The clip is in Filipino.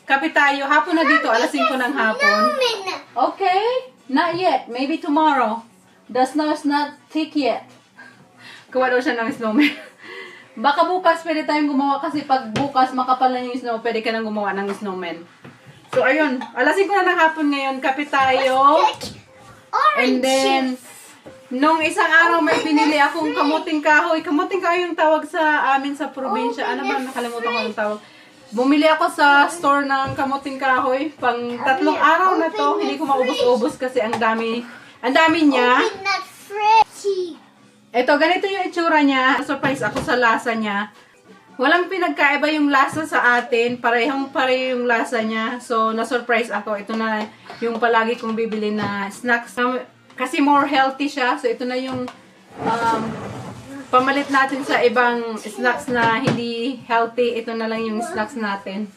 Kape tayo. Hapon na dito. Alas 5 ng hapon. Okay. Not yet. Maybe tomorrow. The snow is not thick yet. Kuha daw siya ng snowman. Baka bukas pwede tayong gumawa kasi pag bukas makapal na yung snow, pwede ka nang gumawa ng snowman. So, ayun. Alas 5 na ng hapon ngayon. Kape tayo. And then, nung isang araw may pinili akong kamuting kahoy. Kamuting kahoy yung tawag sa amin sa probinsya. Ano ba? Nakalimutan ko yung tawag. Bumili ako sa store ng kamuting kahoy. Pang 3 araw na to. Hindi ko maubos-ubos kasi ang dami niya. Ito, ganito yung itsura niya. Surprise ako sa lasa niya. Walang pinagkaiba yung lasa sa atin. Pareho yung lasa niya. So, na-surprise ako. Ito na yung palagi kong bibili na snacks. Kasi more healthy siya. So, ito na yung pamalit natin sa ibang snacks na hindi healthy. Ito na lang yung snacks natin.